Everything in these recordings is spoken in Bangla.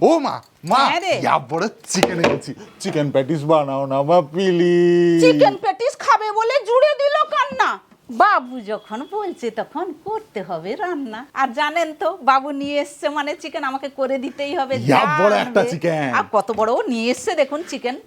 ও মা মা হ্যাঁ রে। ইয়া বড় চিকেন এনেছি, চিকেন প্যাটিস বানাও না মা প্লিজ। চিকেন প্যাটিস খাবে বলে জুড়ে দিল কান্না। বাবু যখন বলছে তখন করতে হবে রান্না। আর জানেন তো বাবু নিয়ে এসছে মানে চিকেন আমাকে করে দিতেই হবে। ইয়া বড় জানবে। একটা চিকেন। আর কত বড় ও নিয়ে এসছে দেখুন,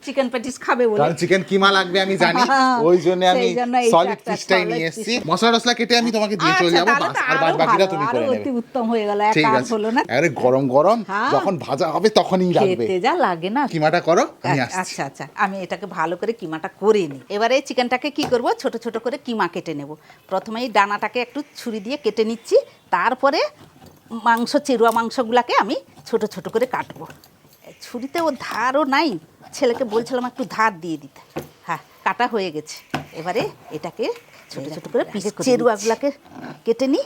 চিকেন প্যাটিস খাবে বলে। কারণ চিকেন কিমা লাগবে আমি জানি, ওই জন্য আমি সেই জন্য এইটা সলিড একটা পিসটাই solid নিয়ে এসেছি। piece। মশলা টসলা কেটে আমি তোমাকে দিয়ে চলে আচ্ছা, যাবো, তাহলে বাস তো আর আরো বাদ বাকিটা ভালো, তুমি আরো করে অতি নেবে। উত্তম হয়ে গেল, এক ঠিক কাজ আছে, হলো না। আরে গরম গরম হ্যাঁ। যখন ভাজা হবে তখনই লাগবে। খেতে যা লাগে না। কিমাটা করো, আমি আসছি। আচ্ছা আচ্ছা, আমি এটাকে ভালো করে কিমাটা করে নিই। এবারে এই চিকেনটাকে কি করব, ছোট ছোট করে কিমা কেটে নেব। প্রথমে এই ডানাটাকে একটু ছুরি দিয়ে কেটে নিচ্ছি, তারপরে চেরুয়া মাংসগুলোকে আমি ছোট ছোট করে কাটবো। ছুরিতে ও ধারও নাই, ছেলেকে বলছিলাম একটু ধার দিয়ে দিতে। হ্যাঁ, কাটা হয়ে গেছে। এবারে এটাকে ছোট ছোট করে পিস চেরুয়াগুলোকে কেটে নিই।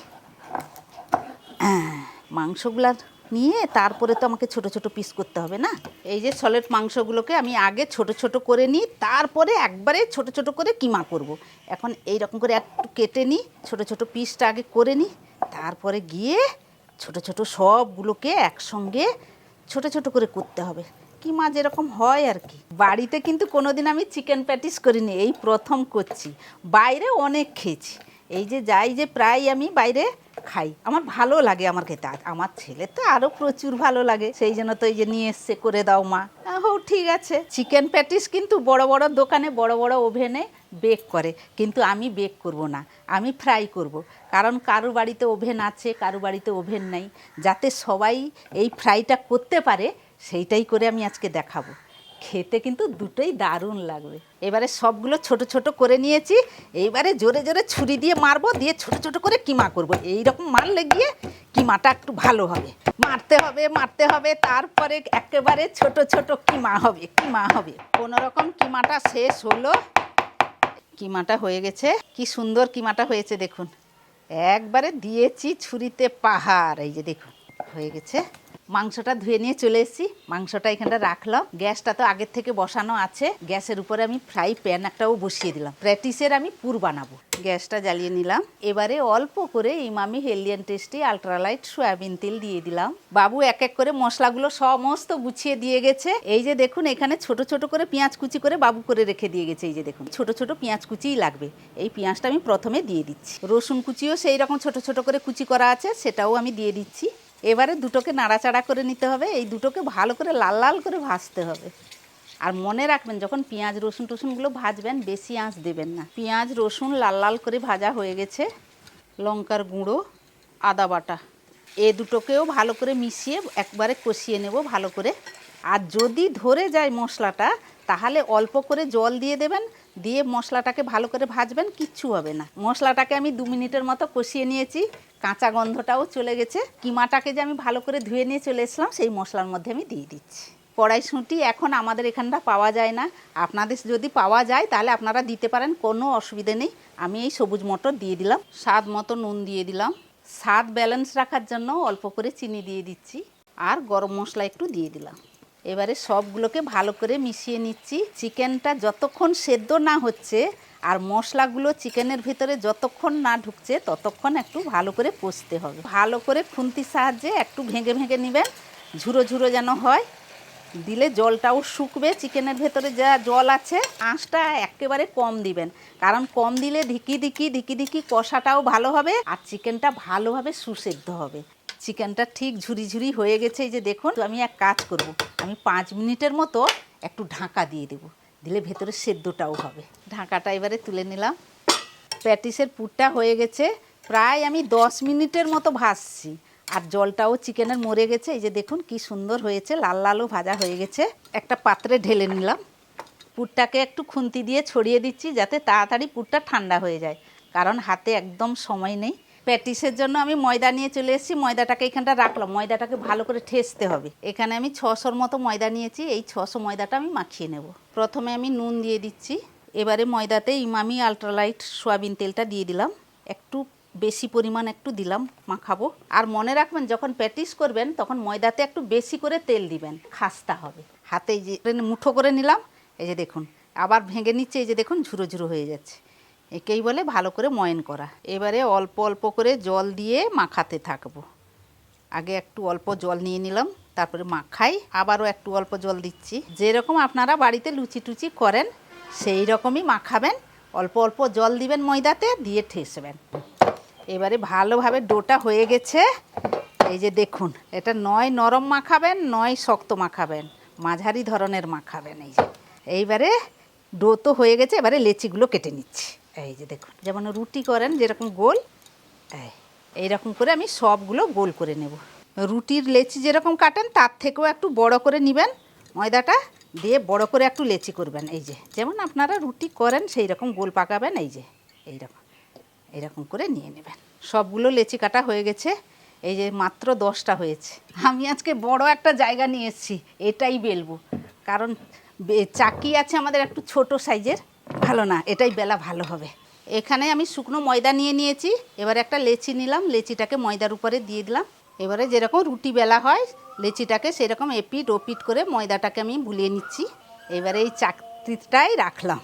মাংসগুলা নিয়ে তারপরে তো আমাকে ছোট ছোট পিস করতে হবে না। এই যে সলিড মাংসগুলোকে আমি আগে ছোট ছোট করে নিই, তারপরে একবারে ছোট ছোট করে কিমা করব। এখন এই রকম করে একটু কেটে নিই, ছোট ছোট পিসটা আগে করে নিই, তারপরে গিয়ে ছোট ছোট সবগুলোকে একসঙ্গে ছোট ছোট করে করতে হবে। কিমা যেরকম হয় আর কি। বাড়িতে কিন্তু কোনোদিন আমি চিকেন প্যাটিস করিনি, এই প্রথম করছি। বাইরে অনেক খেয়েছি, এই যে যাই যে প্রায় আমি বাইরে খাই, আমার ভালো লাগে আমার খেতে। আমার ছেলে তো আরও প্রচুর ভালো লাগে, সেই জন্য তো এই যে নিয়ে এসছে করে দাও মা। হো ঠিক আছে। চিকেন প্যাটিস কিন্তু বড় বড় দোকানে বড় বড় ওভেনে বেক করে, কিন্তু আমি বেক করব না, আমি ফ্রাই করব। কারণ কারো বাড়িতে ওভেন আছে, কারো বাড়িতে ওভেন নেই, যাতে সবাই এই ফ্রাইটা করতে পারে সেইটাই করে আমি আজকে দেখাবো। খেতে কিন্তু দুটোই দারুণ লাগবে। এবারে সবগুলো ছোট ছোট করে নিয়েছি, এইবারে জোরে জোরে ছুরি দিয়ে মারবো, দিয়ে ছোট ছোট করে কিমা করব। এই রকম মারলে গিয়ে কিমাটা একটু ভালো হবে। মারতে হবে, তারপরে একেবারে ছোট ছোট কিমা হবে। কোনো রকম কিমাটা শেষ হলো। কিমাটা হয়ে গেছে, কি সুন্দর কিমাটা হয়েছে দেখুন। একবারে দিয়েছি ছুরিতে পাহাড়, এই যে দেখুন হয়ে গেছে। মাংসটা ধুয়ে নিয়ে চলে এসেছি, মাংসটা এখানটা রাখলাম। গ্যাসটা তো আগের থেকে বসানো আছে, গ্যাসের উপরে আমি ফ্রাই প্যান একটাও বসিয়ে দিলাম। প্যাটিসের আমি পুর বানাবো। গ্যাসটা জ্বালিয়ে নিলাম। এবারে অল্প করে Emami healthy and tasty ultralight soybean তেল দিয়ে দিলাম। বাবু এক এক করে মশলাগুলো সমস্ত গুছিয়ে দিয়ে গেছে। এই যে দেখুন এখানে ছোট ছোট করে পেঁয়াজ কুচি করে বাবু করে রেখে দিয়ে গেছে। এই যে দেখুন ছোট ছোট পেঁয়াজ কুচিই লাগবে, এই পেঁয়াজটা আমি প্রথমে দিয়ে দিচ্ছি। রসুন কুচিও সেই রকম ছোট ছোট করে কুচি করা আছে, সেটাও আমি দিয়ে দিচ্ছি। এবারে দুটোকে নাড়াচাড়া করে নিতে হবে, এই দুটোকে ভালো করে লাল লাল করে ভাজতে হবে। আর মনে রাখবেন যখন পেঁয়াজ রসুন টসুনগুলো ভাজবেন বেশি আঁচ দেবেন না। পেঁয়াজ রসুন লাল লাল করে ভাজা হয়ে গেছে। লঙ্কার গুঁড়ো, আদা বাটা, এ দুটোকেও ভালো করে মিশিয়ে একবারে কষিয়ে নেব ভালো করে। আর যদি ধরে যায় মশলাটা, তাহলে অল্প করে জল দিয়ে দেবেন, দিয়ে মশলাটাকে ভালো করে ভাজবেন, কিচ্ছু হবে না। মশলাটাকে আমি 2 মিনিটের মতো কষিয়ে নিয়েছি, কাঁচা গন্ধটাও চলে গেছে। কিমাটাকে যে আমি ভালো করে ধুয়ে নিয়ে চলে এসলাম, সেই মশলার মধ্যে আমি দিয়ে দিচ্ছি। কড়াইশুঁটি এখন আমাদের এখানটা পাওয়া যায় না, আপনাদের যদি পাওয়া যায় তাহলে আপনারা দিতে পারেন, কোনো অসুবিধে নেই। আমি এই সবুজ মটর দিয়ে দিলাম, স্বাদ মতো নুন দিয়ে দিলাম, স্বাদ ব্যালেন্স রাখার জন্য অল্প করে চিনি দিয়ে দিচ্ছি, আর গরম মশলা একটু দিয়ে দিলাম। এবারে সবগুলোকে ভালো করে মিশিয়ে নিচ্ছি। চিকেনটা যতক্ষণ সেদ্ধ না হচ্ছে আর মশলাগুলো চিকেনের ভিতরে যতক্ষণ না ঢুকছে ততক্ষণ একটু ভালো করে কষতে হবে। ভালো করে খুন্তির সাহায্যে একটু ভেঙে ভেঙে নেবেন, ঝুরো ঝুরো যেন হয়। দিলে জলটাও শুকবে, চিকেনের ভেতরে যা জল আছে। আঁচটা একেবারে কম দিবেন, কারণ কম দিলে ধিকি ধিকি কষাটাও ভালো হবে আর চিকেনটা ভালোভাবে সুসেদ্ধ হবে। চিকেনটা ঠিক ঝুরি ঝুরি হয়ে গেছে, এই যে দেখুন। তো আমি এক কাজ করব, আমি 5 মিনিটের মতো একটু ঢাকা দিয়ে দেবো, দিলে ভেতরে সেদ্ধটাও হবে। ঢাকাটা এবারে তুলে নিলাম। প্যাটিসের পুরটা হয়ে গেছে, প্রায় আমি 10 মিনিটের মতো ভাজছি, আর জলটাও চিকেনের মরে গেছে। এই যে দেখুন কি সুন্দর হয়েছে, লাল লালও ভাজা হয়ে গেছে। একটা পাত্রে ঢেলে নিলাম। পুরটাকে একটু খুন্তি দিয়ে ছড়িয়ে দিচ্ছি, যাতে তাড়াতাড়ি পুরটা ঠান্ডা হয়ে যায়, কারণ হাতে একদম সময় নেই। প্যাটিসের জন্য আমি ময়দা নিয়ে চলে এসেছি, ময়দাটাকে এখানটা রাখলাম। ময়দাটাকে ভালো করে ঠেসতে হবে। এখানে আমি 600-র মতো ময়দা নিয়েছি, এই 600 ময়দাটা আমি মাখিয়ে নেব। প্রথমে আমি নুন দিয়ে দিচ্ছি, এবারে ময়দাতে ইমামি আল্ট্রালাইট সয়াবিন তেলটা দিয়ে দিলাম, একটু বেশি পরিমাণ একটু দিলাম, মাখাবো। আর মনে রাখবেন যখন প্যাটিস করবেন তখন ময়দাতে একটু বেশি করে তেল দিবেন, খাস্তা হবে। হাতে যে মুঠো করে নিলাম, এই যে দেখুন আবার ভেঙে নিচ্ছে, এই যে দেখুন ঝুরো ঝুরো হয়ে যাচ্ছে। একেই বলে ভালো করে ময়ন করা। এবারে অল্প অল্প করে জল দিয়ে মাখাতে থাকবো। আগে একটু অল্প জল নিয়ে নিলাম, তারপরে মাখাই, আবারও একটু অল্প জল দিচ্ছি। যেরকম আপনারা বাড়িতে লুচি টুচি করেন সেই রকমই মাখাবেন, অল্প অল্প জল দিবেন, ময়দাতে দিয়ে ঠেসবেন। এবারে ভালোভাবে ডোটা হয়ে গেছে। এই যে দেখুন, এটা নয় নরম মাখাবেন নয় শক্ত মাখাবেন, মাঝারি ধরনের মাখাবেন। এই যে এইবারে ডো তো হয়ে গেছে, এবারে লেচিগুলো কেটে নিচ্ছি। এই যে দেখুন, যেমন রুটি করেন যেরকম গোল, এইরকম করে আমি সবগুলো গোল করে নেব। রুটির লেচি যেরকম কাটেন তার থেকেও একটু বড় করে নেবেন, ময়দাটা দিয়ে বড় করে একটু লেচি করবেন। এই যে যেমন আপনারা রুটি করেন সেই রকম গোল পাকাবেন। এই যে এইরকম করে নিয়ে নেবেন। সবগুলো লেচি কাটা হয়ে গেছে। এই যে মাত্র 10টা হয়েছে। আমি আজকে বড় একটা জায়গা নিয়ে এসেছি, এটাই বেলবো, কারণ চাকি আছে আমাদের একটু ছোট সাইজের, ভালো না, এটাই বেলা ভালো হবে। এখানে আমি শুকনো ময়দা নিয়ে নিয়েছি। এবারে একটা লেচি নিলাম, লেচিটাকে ময়দার উপরে দিয়ে দিলাম। এবারে যেরকম রুটি বেলা হয় লেচিটাকে সেরকম এপিট ওপিট করে ময়দাটাকে আমি বুলিয়ে নিচ্ছি। এবারে এই চাকতিটাই রাখলাম।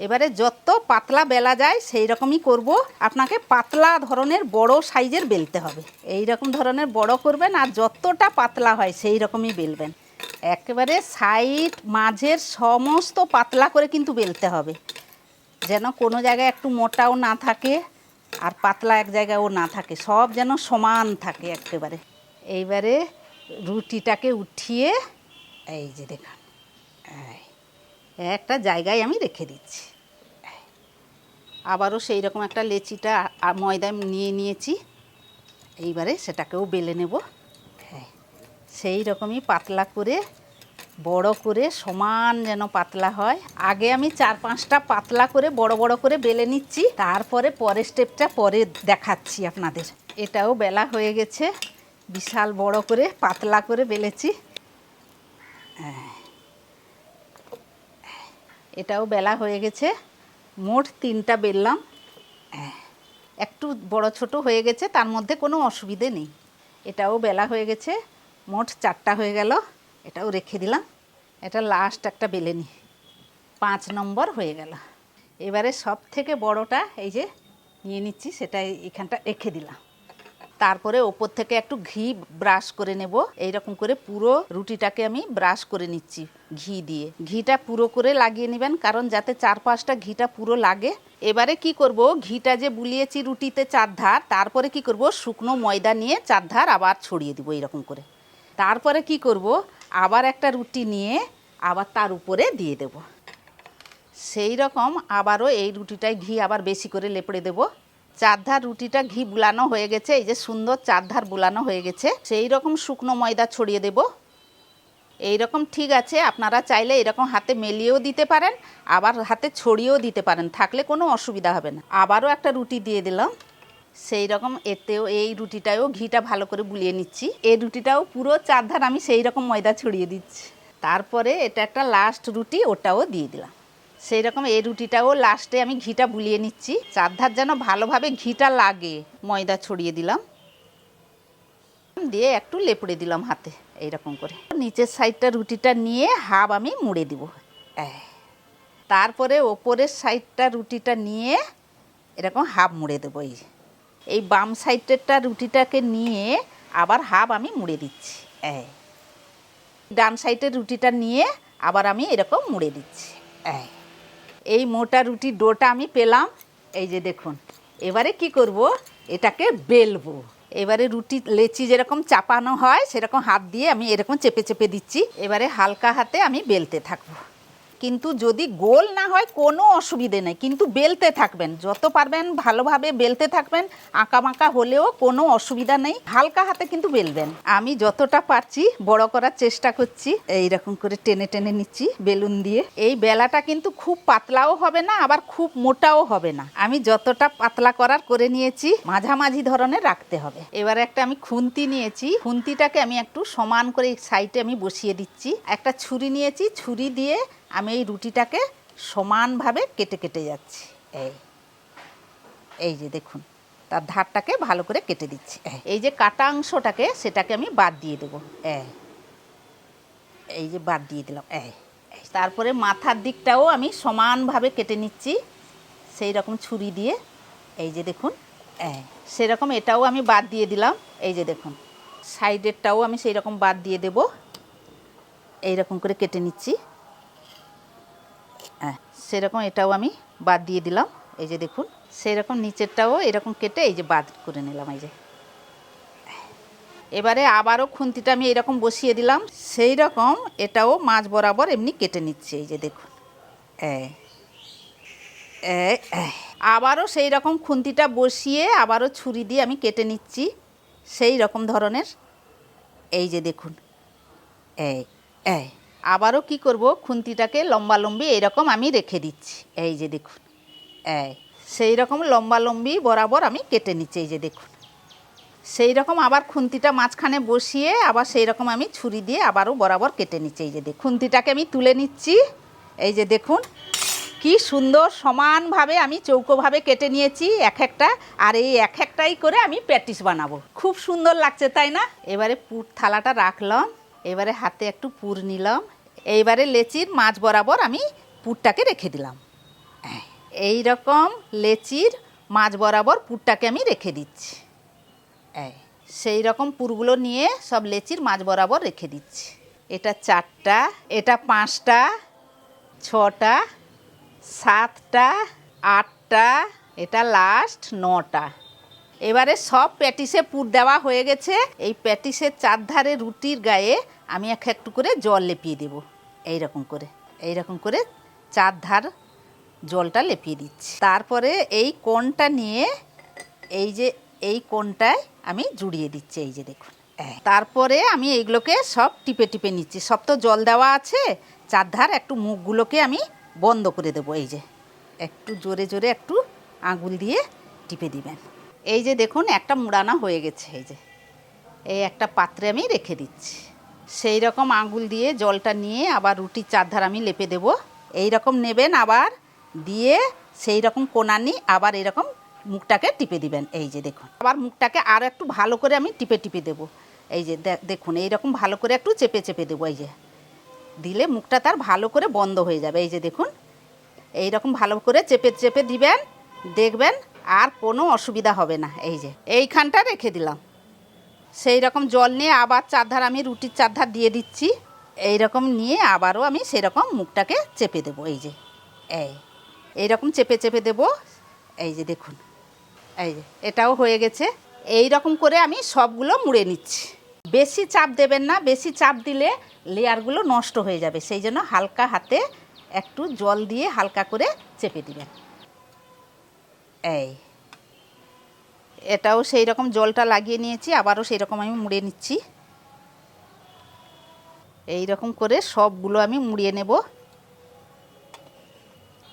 এবারে যত পাতলা বেলা যায় সেই রকমই করব। আপনাকে পাতলা ধরনের বড় সাইজের বেলতে হবে, এই রকম ধরনের বড় করবেন, আর যতটা পাতলা হয় সেই রকমই বেলবেন। একেবারে সাইড মাঝের সমস্ত পাতলা করে কিন্তু বেলতে হবে, যেন কোনো জায়গায় একটু মোটাও না থাকে আর পাতলা এক জায়গায়ও না থাকে, সব যেন সমান থাকে একেবারে। এইবারে রুটিটাকে উঠিয়ে এই যে দেখুন একটা জায়গায় আমি রেখে দিচ্ছি। আবারও সেই রকম একটা লেচিটা ময়দা নিয়ে নিয়েছি। এইবারে সেটাকেও বেলে নেব। সেই রকমই পাতলা করে বড় করে সমান যেন পাতলা হয়। আগে আমি 4-5টা পাতলা করে বড় বড় করে বেলে নিচ্ছি, তারপরে পরের স্টেপটা পরে দেখাচ্ছি আপনাদের। এটাও বেলা হয়ে গেছে, বিশাল বড় করে পাতলা করে বেলেছি। এটাও বেলা হয়ে গেছে, মোট 3টা বেললাম। একটু বড় ছোট হয়ে গেছে, তার মধ্যে কোনো অসুবিধে নেই। এটাও বেলা হয়ে গেছে, মোট 4টা হয়ে গেল। এটাও রেখে দিলাম। এটা লাস্ট একটা বেলে নিই, 5 নম্বর হয়ে গেল। এবারে সব থেকে বড়টা এই যে নিয়ে নিচ্ছি, সেটা এখানটা রেখে দিলাম। তারপরে ওপর থেকে একটু ঘি ব্রাশ করে নেব। এইরকম করে পুরো রুটিটাকে আমি ব্রাশ করে নিচ্ছি ঘি দিয়ে। ঘিটা পুরো করে লাগিয়ে নেবেন, কারণ যাতে 4-5টা ঘিটা পুরো লাগে। এবারে কি করব, ঘিটা যে বুলিয়েছি রুটিতে 4 ধার, তারপরে কি করব, শুকনো ময়দা নিয়ে 4 ধার আবার ছড়িয়ে দিব এরকম করে। তারপরে কি করব, আবার একটা রুটি নিয়ে আবার তার উপরে দিয়ে দেব। সেই রকম আবারও এই রুটিটায় ঘি আবার বেশি করে লেপড়ে দেব। 4 ধার রুটিটা ঘি বুলানো হয়ে গেছে, এই যে সুন্দর 4 ধার বুলানো হয়ে গেছে। সেই রকম শুকনো ময়দা ছড়িয়ে দেব। এই রকম ঠিক আছে, আপনারা চাইলে এরকম হাতে মেলিয়েও দিতে পারেন, আবার হাতে ছড়িয়েও দিতে পারেন, থাকলে কোনো অসুবিধা হবে না। আবারও একটা রুটি দিয়ে দিলাম। সেই রকম এতেও এই রুটিটাও ঘিটা ভালো করে বুলিয়ে নিচ্ছি। এই রুটিটাও পুরো 4 ধার আমি সেই রকম ময়দা ছড়িয়ে দিচ্ছি। তারপরে এটা একটা লাস্ট রুটি, ওটাও দিয়ে দিলাম। সেই রকম এই রুটিটাও লাস্টে আমি ঘিটা বুলিয়ে নিচ্ছি, 4 ধার যেন ভালোভাবে ঘিটা লাগে। ময়দা ছড়িয়ে দিলাম, দিয়ে একটু লেপড়ে দিলাম হাতে এইরকম করে। নিচের সাইডটা রুটিটা নিয়ে হাফ আমি মুড়ে দিব। তারপরে ওপরের সাইডটা রুটিটা নিয়ে এরকম হাফ মুড়ে দেবো। এই বাম সাইডেরটা রুটিটাকে নিয়ে আবার হাফ আমি মুড়ে দিচ্ছি। ডান সাইডের রুটিটা নিয়ে আবার আমি এরকম মুড়ে দিচ্ছি। এই মোটা রুটির ডোটা আমি পেলাম, এই যে দেখুন। এবারে কি করব, এটাকে বেলবো। এবারে রুটি লেচি যেরকম চাপানো হয় সেরকম হাত দিয়ে আমি এরকম চেপে চেপে দিচ্ছি। এবারে হালকা হাতে আমি বেলতে থাকবো, কিন্তু যদি গোল না হয় কোনো অসুবিধে নেই, কিন্তু বেলতে থাকবেন, যত পারবেন ভালোভাবে বেলতে থাকবেন। আঁকা বাঁকা হলেও কোনো অসুবিধা নেই, হালকা হাতে কিন্তু বেলবেন। আমি যতটা পারছি বড় করার চেষ্টা করছি, এইরকম করে টেনে টেনে নিচ্ছি বেলুন দিয়ে। এই বেলাটা কিন্তু খুব পাতলাও হবে না, আবার খুব মোটাও হবে না। আমি যতটা পাতলা করার করে নিয়েছি, মাঝামাঝি ধরনের রাখতে হবে। এবারে একটা আমি খুন্তি নিয়েছি, খুন্তিটাকে আমি একটু সমান করে সাইডে আমি বসিয়ে দিচ্ছি। একটা ছুরি নিয়েছি, ছুরি দিয়ে আমি এই রুটিটাকে সমানভাবে কেটে কেটে যাচ্ছি। এই যে দেখুন, তার ধারটাকে ভালো করে কেটে দিচ্ছি। এই যে কাটা অংশটাকে সেটাকে আমি বাদ দিয়ে দেবো। এই যে বাদ দিয়ে দিলাম। তারপরে মাথার দিকটাও আমি সমানভাবে কেটে নিচ্ছি সেই রকম ছুরি দিয়ে। এই যে দেখুন, সেরকম এটাও আমি বাদ দিয়ে দিলাম। এই যে দেখুন, সাইডেরটাও আমি সেই রকম বাদ দিয়ে দেব। এইরকম করে কেটে নিচ্ছি। হ্যাঁ, সেরকম এটাও আমি বাদ দিয়ে দিলাম। এই যে দেখুন, সেরকম নিচেরটাও এরকম কেটে এই যে বাদ করে নিলাম। এই যে এবারে আবারও খুন্তিটা আমি এরকম বসিয়ে দিলাম, সেই রকম এটাও মাছ বরাবর এমনি কেটে নিচ্ছি। এই যে দেখুন, আবারও সেই রকম খুন্তিটা বসিয়ে আবারও ছুরি দিয়ে আমি কেটে নিচ্ছি সেই রকম ধরনের। এই যে দেখুন, আবারও কি করব, খুন্তিটাকে লম্বা লম্বি এইরকম আমি রেখে দিচ্ছি। এই যে দেখুন, সেই রকম লম্বা লম্বি বরাবর আমি কেটে নিচ্ছি। এই যে দেখুন, সেই রকম আবার খুন্তিটা মাঝখানে বসিয়ে আবার সেই রকম আমি ছুরি দিয়ে আবারও বরাবর কেটে নিচ্ছি। এই যে দেখুন, খুন্তিটাকে আমি তুলে নিচ্ছি। এই যে দেখুন কি সুন্দর সমানভাবে আমি চৌকোভাবে কেটে নিয়েছি এক একটা। আর এই এক একটাই করে আমি প্যাটিস বানাবো। খুব সুন্দর লাগছে, তাই না? এবারে পুর থালাটা রাখলাম, এবারে হাতে একটু পুর নিলাম, এইবারে লেচির মাছ বরাবর আমি পুরটাকে রেখে দিলাম। এই রকম লেচির মাছ বরাবর পুরটাকে আমি রেখে দিচ্ছি। সেই রকম পুরগুলো নিয়ে সব লেচির মাছ বরাবর রেখে দিচ্ছি। এটা 4টা, এটা 5টা, 6টা, 7টা, 8টা, এটা লাস্ট 9টা। এবারে সব প্যাটিসে পুর দেওয়া হয়ে গেছে। এই প্যাটিসের চারধারে রুটির গায়ে আমি একটু করে জল লেপিয়ে দেব। এইরকম করে চারধার জলটা লেপিয়ে দিচ্ছি। তারপরে এই কোণটা নিয়ে এই যে এই কোণটায় আমি জুড়িয়ে দিচ্ছি। এই যে দেখুন, তারপরে আমি এইগুলোকে সব টিপে টিপে নিচ্ছি। সব তো জল দেওয়া আছে, চারধার একটু মুখগুলোকে আমি বন্ধ করে দেবো। এই যে একটু জোরে জোরে একটু আঙুল দিয়ে টিপে দিবেন। এই যে দেখুন, একটা মুড়ানো হয়ে গেছে। এই যে এই একটা পাত্রে আমি রেখে দিচ্ছি। সেই রকম আঙুল দিয়ে জলটা নিয়ে আবার রুটির চারধার আমি লেপে দেব। এই রকম নেবেন, আবার দিয়ে সেই রকম কোণা নিয়ে আবার এরকম মুখটাকে টিপে দিবেন। এই যে দেখুন, আবার মুখটাকে আরও একটু ভালো করে আমি টিপে টিপে দেবো। এই যে দেখুন, এইরকম ভালো করে একটু চেপে চেপে দেবো। এই যে দিলে মুখটা তার ভালো করে বন্ধ হয়ে যাবে। এই যে দেখুন, এই রকম ভালো করে চেপে চেপে দিবেন, দেখবেন আর কোনো অসুবিধা হবে না। এই যে এইখানটা রেখে দিলাম। সেই রকম জল নিয়ে আবার চারধার আমি রুটির চারধার দিয়ে দিচ্ছি। এই রকম নিয়ে আবারও আমি সেরকম মুখটাকে চেপে দেবো। এই যে এইরকম চেপে চেপে দেবো। এই যে দেখুন, এই যে এটাও হয়ে গেছে। এই রকম করে আমি সবগুলো মুড়ে নিচ্ছি। বেশি চাপ দেবেন না, বেশি চাপ দিলে লেয়ারগুলো নষ্ট হয়ে যাবে। সেই জন্য হালকা হাতে একটু জল দিয়ে হালকা করে চেপে দিবেন। এটাও সেই রকম জলটা লাগিয়ে নিয়েছি, আবারও সেই রকম আমি মুড়ে নিচ্ছি। এই রকম করে সবগুলো আমি মুড়িয়ে নেব।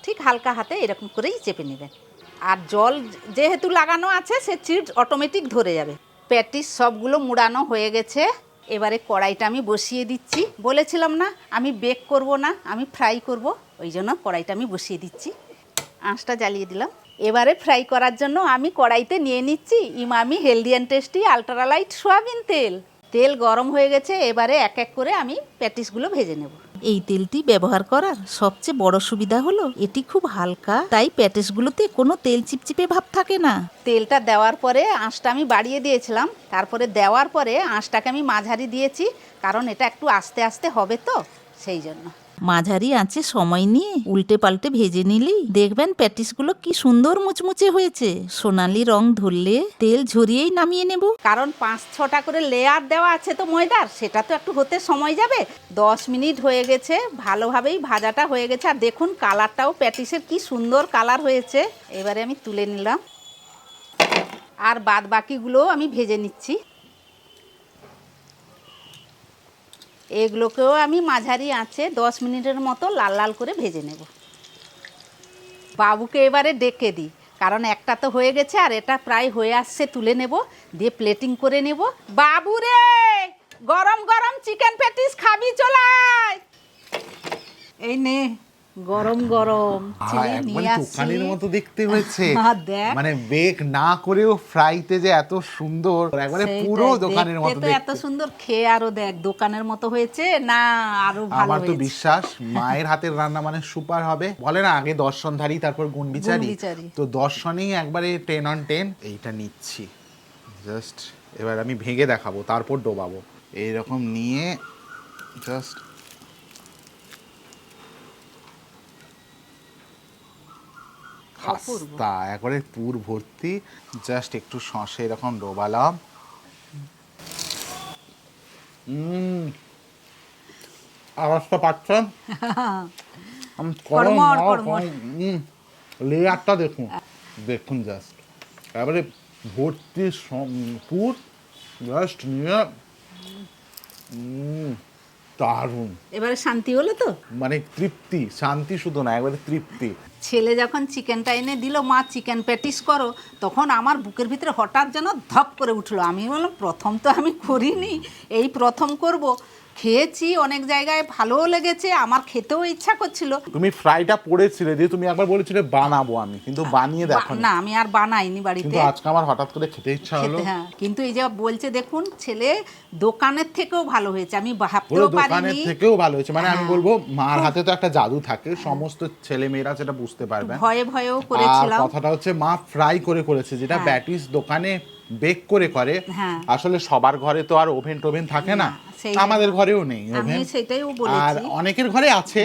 ঠিক হালকা হাতে এরকম করেই চেপে নেবেন। আর জল যেহেতু লাগানো আছে, সে চিট অটোমেটিক ধরে যাবে। প্যাটিস সবগুলো মুড়ানো হয়ে গেছে। এবারে কড়াইটা আমি বসিয়ে দিচ্ছি। বলেছিলাম না আমি বেক করব না, আমি ফ্রাই করব, ওই জন্য কড়াইটা আমি বসিয়ে দিচ্ছি। আঁচটা জ্বালিয়ে দিলাম। এবারে ফ্রাই করার জন্য আমি কড়াইতে নিয়ে নিচ্ছি Emami healthy and tasty ultralight soybean তেল। তেল গরম হয়ে গেছে, এবারে এক এক করে আমি প্যাটিসগুলো ভেজে নেব। এই তেলটি ব্যবহার করার সবচেয়ে বড় সুবিধা হলো এটি খুব হালকা, তাই প্যাটিসগুলোতে কোনো তেল চিপচিপে ভাব থাকে না। তেলটা দেওয়ার পরে আঁচটা আমি বাড়িয়ে দিয়েছিলাম, তারপরে দেওয়ার পরে আঁচটাকে আমি মাঝারি দিয়েছি, কারণ এটা একটু আস্তে আস্তে হবে তো সেই জন্য। মাঝারি আঁচে সময় নিয়ে উল্টে পাল্টে ভেজে নিলেই দেখবেন প্যাটিসগুলো কি সুন্দর মুচমুচে হয়েছে। সোনালি রং ধরলে তেল ঝরিয়েই নামিয়ে নেব, কারণ 5-6টা করে লেয়ার দেওয়া আছে তো ময়দার, সেটা তো একটু হতে সময় যাবে। 10 মিনিট হয়ে গেছে, ভালোভাবেই ভাজাটা হয়ে গেছে। আর দেখুন কালারটাও প্যাটিসের কি সুন্দর কালার হয়েছে। এবারে আমি তুলে নিলাম, আর বাদ বাকিগুলোও আমি ভেজে নিচ্ছি। এগুলোকেও আমি মাঝারি আঁচে 10 মিনিটের মতো লাল লাল করে ভেজে নেব। বাবুকে এবারে ডেকে দিই, কারণ একটা তো হয়ে গেছে আর এটা প্রায় হয়ে আসছে। তুলে নেব, দিয়ে প্লেটিং করে নেব। বাবু রে, গরম গরম চিকেন প্যাটিস খাবি, চলাই। এই নে গরম গরম চিলি নিয়ে আসছি। দোকানের মতো দেখতে হয়েছে। দেখ, মানে বেক না করেও ফ্রাইতে যে এত সুন্দর, একবারে পুরো দোকানের মতো দেখতে। এত সুন্দর, খেয়ে আরো দেখ দোকানের মতো হয়েছে না, আরো ভালো আমার তো হয়েছে। বিশ্বাস মায়ের হাতের রান্না মানে সুপার হবে। বলে না আগে দর্শনধারী তারপর গুণবিচারী, তো দর্শনই একবারে 10 on 10। এইটা নিচ্ছি, জাস্ট এবার আমি ভেঙে দেখাবো, তারপর ডোবাবো। এইরকম নিয়ে জাস্ট খাস্তা একবারে পুর ভর্তি, জাস্ট একটু সসে এরকম ডোবালাম। আওয়াজটা পাচ্ছেন? লেয়ারটা দেখুন, দেখুন জাস্ট এবারে ভর্তি পুর, জাস্ট নিয়ে দারুণ। এবারে শান্তি হলো তো? মানে তৃপ্তি, শান্তি শুধু না, একবারে তৃপ্তি। ছেলে যখন চিকেনটা এনে দিল, মা চিকেন প্যাটিস করো, তখন আমার বুকের ভিতরে হঠাৎ যেন ধপ করে উঠলো। আমি বললাম প্রথম তো আমি করিনি, এই প্রথম করব। খেয়েছি অনেক জায়গায়, ভালোও লেগেছে, আমার খেতেও ইচ্ছা করছিল। তুমি ফ্রাইটা পড়েছিলে দিয়ে তুমি একবার বলেছিলে বানাবো আমি, কিন্তু বানিয়ে দেখো না, আমি আর বানাইনি বাড়িতে। কিন্তু আজকে আমার হঠাৎ করে খেতে ইচ্ছা হলো। হ্যাঁ, কিন্তু এই যে বলছে দেখুন, ছেলে দোকানের থেকেও ভালো হয়েছে, আমি ভাবতেও দোকানের পারিনি। থেকেও ভালো হয়েছে, মানে আমি বলবো মার হাতে তো একটা জাদু থাকে, সমস্ত ছেলে মেয়েরা সেটা বুঝতে পারবে। ভয়ে ভয়েও করেছিলাম। আর কথাটা হচ্ছে মা ফ্রাই করে করেছে, যেটা প্যাটিস দোকানে বেক করে করে। আসলে সবার ঘরে তো আর ওভেন টোভেন থাকে না, আমাদের ঘরেও নেই ওভেন, আর অনেকের ঘরে আছে,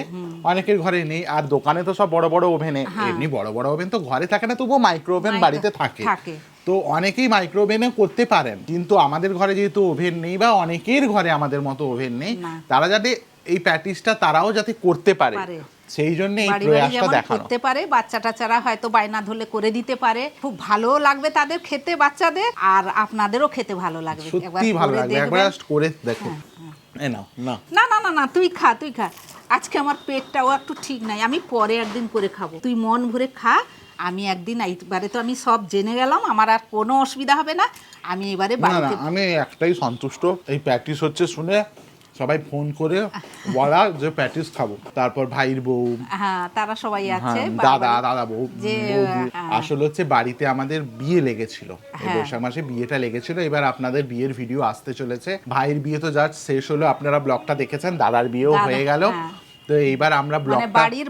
অনেকের ঘরে নেই। আর দোকানে তো সব বড় বড় ওভেনে, এমনি বড় বড় ওভেন তো ঘরে থাকে না, তবুও মাইক্রো ওভেন বাড়িতে থাকে। তো অনেকেই মাইক্রো ওভেনে করতে পারেন, কিন্তু আমাদের ঘরে যেহেতু ওভেন নেই, বা অনেকের ঘরে আমাদের মতো ওভেন নেই, তারা যাতে এই প্যাটিসটা তারাও যাতে করতে পারে, সেই জন্য এই প্রয়াসটা দেখানো। করতে পারে, বাচ্চা টাচ্চারা হয়তো বায়না ধরলে করে দিতে পারে, খুব ভালো লাগবে তাদের খেতে, বাচ্চাদের, আর আপনাদেরও খেতে ভালো লাগবে। সত্যি ভালো লাগবে, একবার জাস্ট করে দেখো। এই নাও, না না না না না, তুই খা, তুই খা। আজকে আমার পেটটাও একটু ঠিক নাই, আমি পরে একদিন করে খাবো, তুই মন ভরে খা। আমি একদিন, এইবারে তো আমি সব জেনে গেলাম, আমার আর কোনো অসুবিধা হবে না। আমি এবারে বাড়িতে, আমি একটাই সন্তুষ্ট, এই প্যাটিস হচ্ছে শুনে সবাই ফোন করে বলা যে প্যাটিস খাবো, তারপর ভাইয়ের বউ, হ্যাঁ তারা সবাই আছে, দাদা বউ, আসলে হচ্ছে বাড়িতে আমাদের বিয়ে লেগেছিল, বৈশাখ মাসে বিয়েটা লেগেছিল। এবার আপনাদের বিয়ের ভিডিও আসতে চলেছে। ভাইয়ের বিয়ে তো জাস্ট শেষ হলো, আপনারা ব্লগটা দেখেছেন, দাদার বিয়েও হয়ে গেল। তো এইবার আমরা ব্লগটা, বাড়ির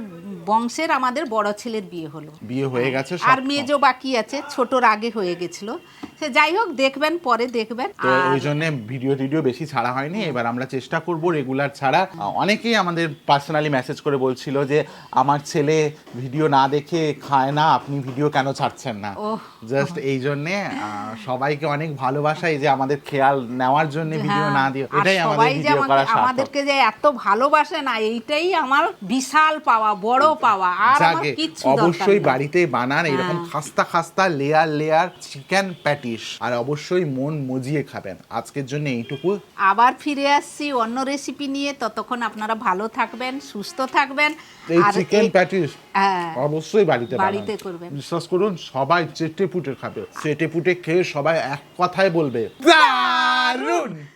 বংশের আমাদের বড় ছেলের বিয়ে হলো, বিয়ে হয়ে গেছে, আর মেজো বাকি আছে, ছোটর আগে হয়ে গেছিল। সে যাই হোক, দেখবেন, পরে দেখবেন। তো ওই জন্য ভিডিও বেশি ছাড়া হয়নি। এবার আমরা চেষ্টা করব রেগুলার ছাড়া। অনেকেই আমাদের পার্সোনালি মেসেজ করে বলছিল যে আমার ছেলে ভিডিও না দেখে খায় না, আপনি ভিডিও কেন ছাড়ছেন না। জাস্ট এই জন্য সবাইকে অনেক ভালোবাসা, এই যে আমাদের খেয়াল নেওয়ার জন্য ভিডিও না দিও, এটাই আমাদের ভিডিও করার সার্থক। আমাদেরকে যে এত ভালোবাসে না, এইটাই আমার বিশাল পাওয়া, বড় পাওয়া। আর আমার কিচ্ছু দরকার নেই। অবশ্যই বাড়িতে বানান এরকম খাস্তা লেয়ার চিকেন প্যাটিস, আর অবশ্যই মন মজিয়ে খাবেন। আজকের জন্য এইটুকু, আবার ফিরে আসছি অন্য রেসিপি নিয়ে। ততক্ষণ আপনারা ভালো থাকবেন, সুস্থ থাকবেন। এই চিকেন প্যাটিস অবশ্যই বাড়িতে করবেন। বিশ্বাস করুন, সবাই চেটে পুটে খাবে, চেটে পুটে খেয়ে সবাই এক কথায় বলবে দারুণ।